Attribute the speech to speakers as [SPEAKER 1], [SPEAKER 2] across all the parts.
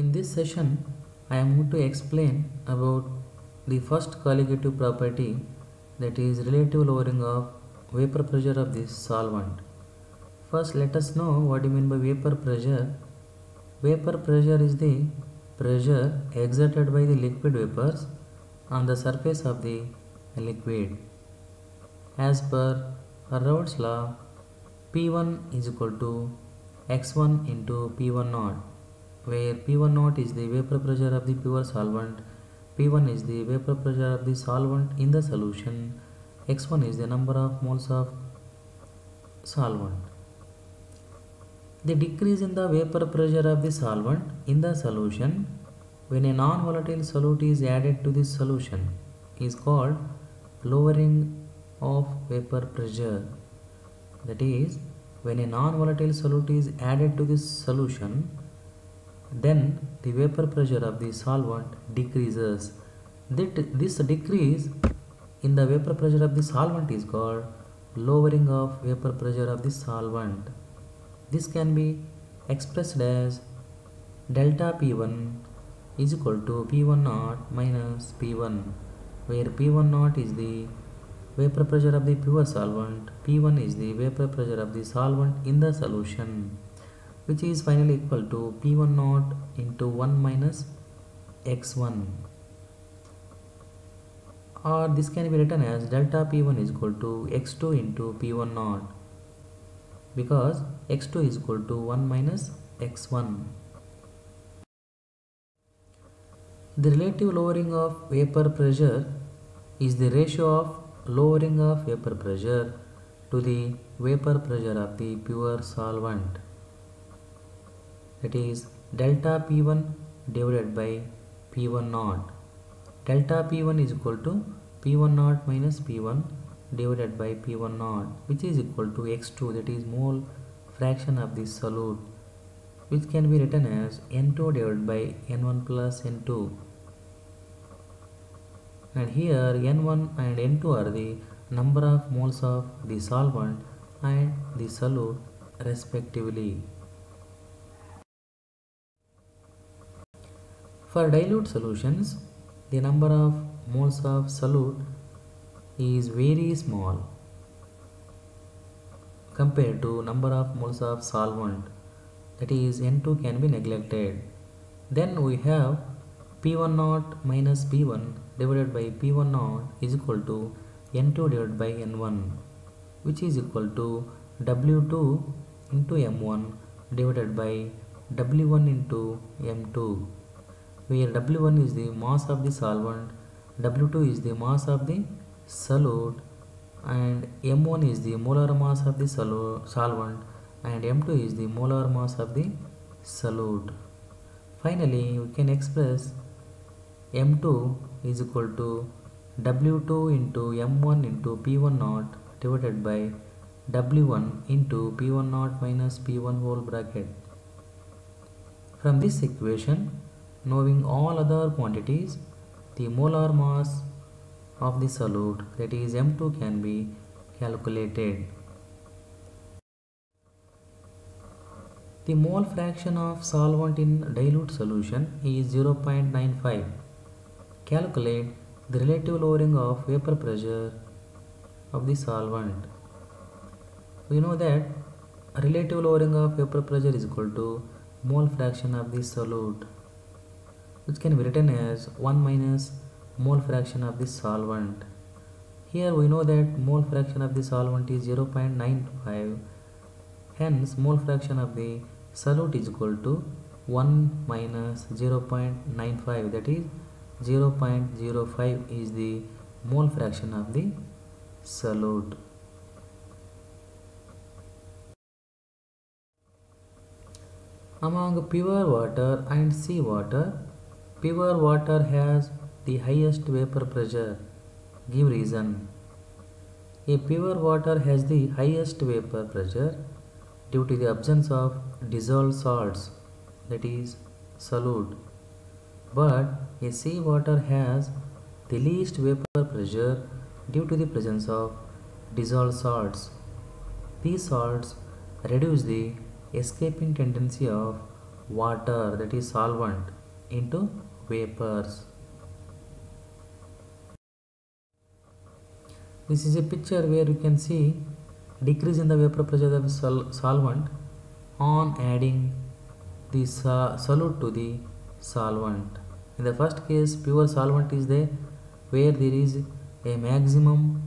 [SPEAKER 1] In this session, I am going to explain about the first colligative property, that is relative lowering of vapor pressure of this solvent. First, let us know what you mean by vapor pressure. Vapor pressure is the pressure exerted by the liquid vapors on the surface of the liquid. As per Raoult's law, P1 is equal to x1 into P1 naught, where P1 naught is the vapor pressure of the pure solvent, P1 is the vapor pressure of the solvent in the solution, x1 is the number of moles of solvent. The decrease in the vapor pressure of the solvent in the solution when a non-volatile solute is added to this solution is called lowering of vapor pressure. That is, when a non-volatile solute is added to this solution, then the vapor pressure of the solvent decreases. This decrease in the vapor pressure of the solvent is called lowering of vapor pressure of the solvent. This can be expressed as delta P1 is equal to P1 naught minus P1, where P1 naught is the vapor pressure of the pure solvent, P1 is the vapor pressure of the solvent in the solution, which is finally equal to P1 naught into 1 minus x1, or this can be written as delta P1 is equal to x2 into P1 naught, because x2 is equal to 1 minus x1. The relative lowering of vapor pressure is the ratio of lowering of vapor pressure to the vapor pressure of the pure solvent. That is delta P1 divided by P1 naught. Delta P1 is equal to P1 naught minus P1 divided by P1 naught, which is equal to x2, that is mole fraction of the solute, which can be written as N2 divided by N1 plus N2. And here N1 and N2 are the number of moles of the solvent and the solute respectively. For dilute solutions, the number of moles of solute is very small compared to number of moles of solvent, that is N2 can be neglected. Then we have P1 naught minus P1 divided by P1 naught is equal to N2 divided by N1, which is equal to W2 into M1 divided by W1 into M2, where W1 is the mass of the solvent, W2 is the mass of the solute, and M1 is the molar mass of the solvent, and M2 is the molar mass of the solute. Finally, we can express M2 is equal to W2 into M1 into P1 naught divided by W1 into P1 naught minus P1 whole bracket. From this equation, knowing all other quantities, the molar mass of the solute, that is M2, can be calculated. The mole fraction of solvent in dilute solution is 0.95. Calculate the relative lowering of vapor pressure of the solvent. We know that relative lowering of vapor pressure is equal to mole fraction of the solute, which can be written as 1 minus mole fraction of the solvent. Here we know that mole fraction of the solvent is 0.95, hence mole fraction of the solute is equal to 1 minus 0.95, that is 0.05 is the mole fraction of the solute. Among pure water and sea water, pure water has the highest vapor pressure. Give reason. A pure water has the highest vapor pressure due to the absence of dissolved salts, that is solute. But a sea water has the least vapor pressure due to the presence of dissolved salts. These salts reduce the escaping tendency of water, that is solvent, into vapors. This is a picture where you can see decrease in the vapor pressure of solvent on adding the solute to the solvent. In the first case, pure solvent is there where there is a maximum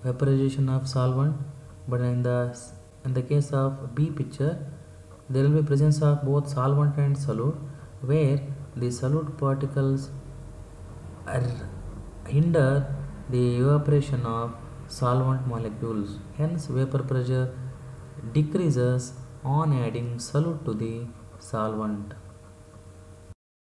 [SPEAKER 1] vaporization of solvent, but in the case of B picture, there will be presence of both solvent and solute, where the solute particles are hinder the evaporation of solvent molecules. Hence, vapor pressure decreases on adding solute to the solvent.